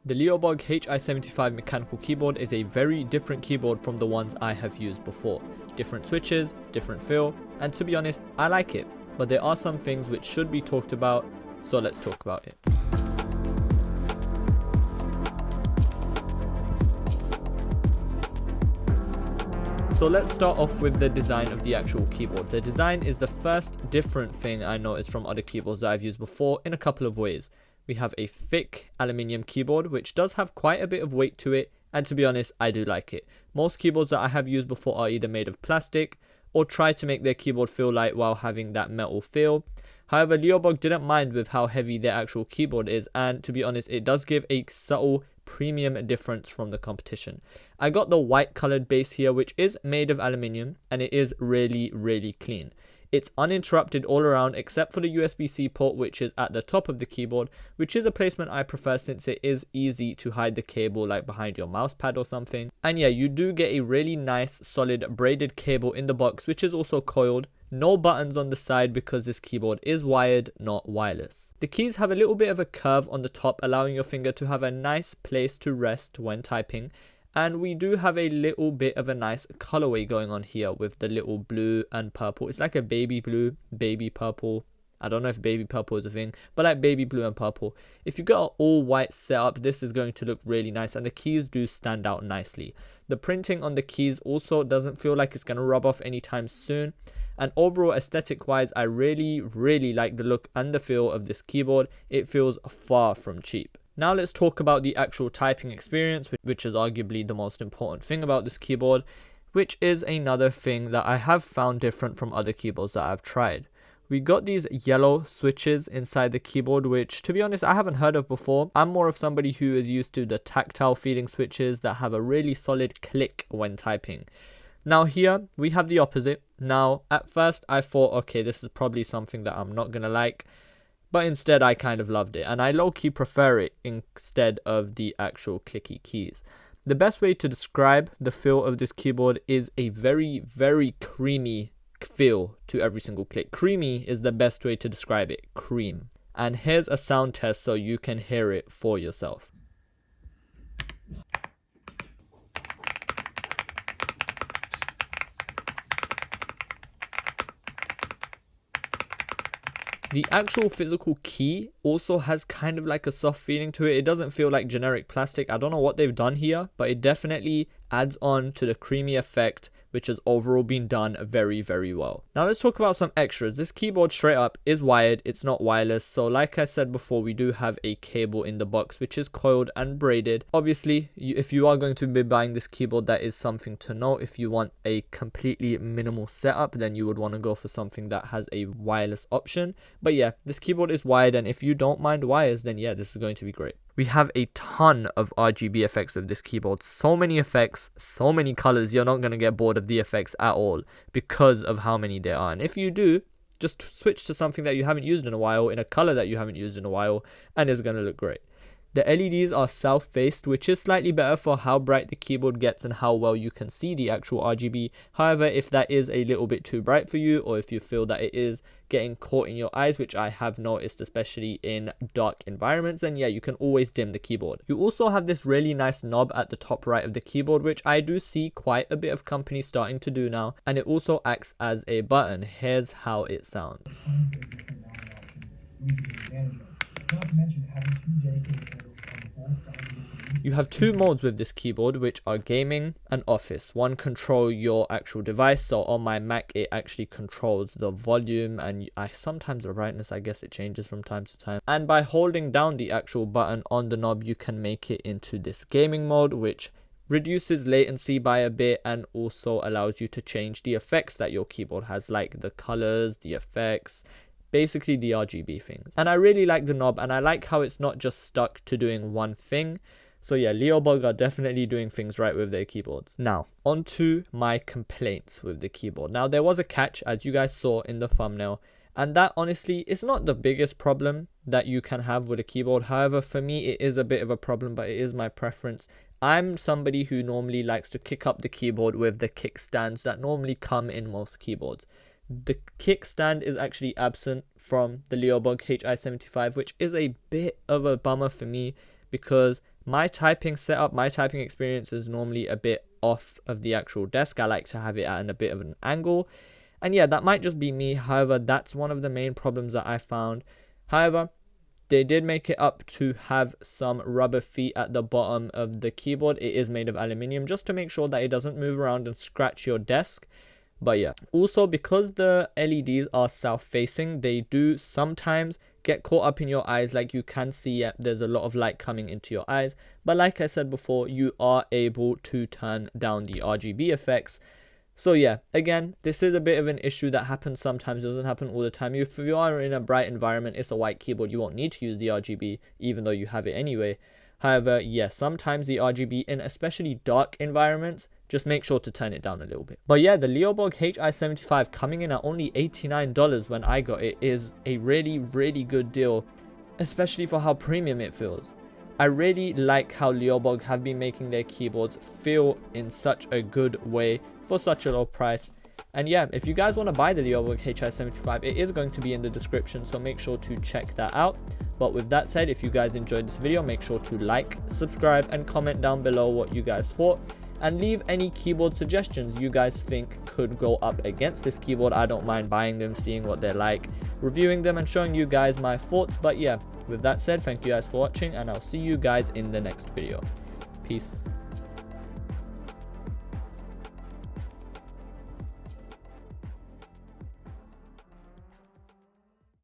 The LeoBog Hi75 mechanical keyboard is a very different keyboard from the ones I have used before. Different switches, different feel, and to be honest, I like it. But there are some things which should be talked about, so let's talk about it. So let's start off with the design of the actual keyboard. The design is the first different thing I noticed from other keyboards that I've used before in a couple of ways. We have a thick aluminium keyboard which does have quite a bit of weight to it, and to be honest, I do like it. Most keyboards that I have used before are either made of plastic or try to make their keyboard feel light while having that metal feel. However, LeoBog didn't mind with how heavy their actual keyboard is, and to be honest, it does give a subtle premium difference from the competition. I got the white colored base here, which is made of aluminium, and it is really clean. It's uninterrupted all around except for the USB-C port, which is at the top of the keyboard, which is a placement I prefer since it is easy to hide the cable like behind your mouse pad or something. And yeah, you do get a really nice solid braided cable in the box, which is also coiled. No buttons on the side because this keyboard is wired, not wireless. The keys have a little bit of a curve on the top, allowing your finger to have a nice place to rest when typing. And we do have a little bit of a nice colorway going on here with the little blue and purple. It's like a baby blue, baby purple. I don't know if baby purple is a thing, but like baby blue and purple. If you got an all white setup, this is going to look really nice, and the keys do stand out nicely. The printing on the keys also doesn't feel like it's going to rub off anytime soon. And overall, aesthetic wise, I really like the look and the feel of this keyboard. It feels far from cheap. Now let's talk about the actual typing experience, which is arguably the most important thing about this keyboard, which is another thing that I have found different from other keyboards that I've tried. We got these yellow switches inside the keyboard, which to be honest, I haven't heard of before. I'm more of somebody who is used to the tactile feeling switches that have a really solid click when typing. Now here we have the opposite. Now at first I thought, okay, this is probably something that I'm not gonna like. But instead I kind of loved it, and I low-key prefer it instead of the actual clicky keys. The best way to describe the feel of this keyboard is a very creamy feel to every single click. Creamy is the best way to describe it, cream. And here's a sound test so you can hear it for yourself. The actual physical key also has kind of like a soft feeling to it. It doesn't feel like generic plastic. I don't know what they've done here, but it definitely adds on to the creamy effect, which has overall been done very well. Now let's talk about some extras. This keyboard straight up is wired, it's not wireless. So like I said before, we do have a cable in the box which is coiled and braided. Obviously, if you are going to be buying this keyboard, that is something to know. If you want a completely minimal setup, then you would want to go for something that has a wireless option. But yeah, this keyboard is wired, and if you don't mind wires, then yeah, this is going to be great. We have a ton of RGB effects with this keyboard. So many effects, so many colors. You're not going to get bored of the effects at all because of how many there are. And if you do, just switch to something that you haven't used in a while, in a color that you haven't used in a while, and it's going to look great. The LEDs are self-faced, which is slightly better for how bright the keyboard gets and how well you can see the actual RGB. However, if that is a little bit too bright for you, or if you feel that it is getting caught in your eyes, which I have noticed especially in dark environments, then yeah, you can always dim the keyboard. You also have this really nice knob at the top right of the keyboard, which I do see quite a bit of companies starting to do now, and it also acts as a button. Here's how it sounds. Tons of different line options we can take advantage of. Not to mention having two dedicated portals on both sides of the keyboard. You have two modes with this keyboard, which are gaming and office. One control your actual device, so on my Mac it actually controls the volume and sometimes the brightness. I guess it changes from time to time. And by holding down the actual button on the knob, you can make it into this gaming mode, which reduces latency by a bit and also allows you to change the effects that your keyboard has, like the colors, the effects, basically the RGB things. And I really like the knob, and I like how it's not just stuck to doing one thing. So yeah, LeoBog are definitely doing things right with their keyboards. Now, onto my complaints with the keyboard. Now, there was a catch, as you guys saw in the thumbnail, and that honestly is not the biggest problem that you can have with a keyboard. However, for me, it is a bit of a problem, but it is my preference. I'm somebody who normally likes to kick up the keyboard with the kickstands that normally come in most keyboards. The kickstand is actually absent from the LeoBog Hi75, which is a bit of a bummer for me because my typing setup, my typing experience is normally a bit off of the actual desk. I like to have it at a bit of an angle. And yeah, that might just be me. However, that's one of the main problems that I found. However, they did make it up to have some rubber feet at the bottom of the keyboard. It is made of aluminium just to make sure that it doesn't move around and scratch your desk. But yeah, also because the LEDs are south-facing, they do sometimes get caught up in your eyes. Like you can see, there's a lot of light coming into your eyes. But like I said before, you are able to turn down the RGB effects. So yeah, again, this is a bit of an issue that happens sometimes. It doesn't happen all the time. If you are in a bright environment, it's a white keyboard, you won't need to use the RGB, even though you have it anyway. However, yeah, sometimes the RGB in especially dark environments, just make sure to turn it down a little bit. But yeah, the LeoBog Hi75 coming in at only $89 when I got it is a really, really good deal, especially for how premium it feels. I really like how LeoBog have been making their keyboards feel in such a good way for such a low price. And yeah, if you guys want to buy the LeoBog Hi75, it is going to be in the description, so make sure to check that out. But with that said, if you guys enjoyed this video, make sure to like, subscribe, and comment down below what you guys thought. And leave any keyboard suggestions you guys think could go up against this keyboard. I don't mind buying them, seeing what they're like, reviewing them, and showing you guys my thoughts. But yeah, with that said, thank you guys for watching, and I'll see you guys in the next video. Peace.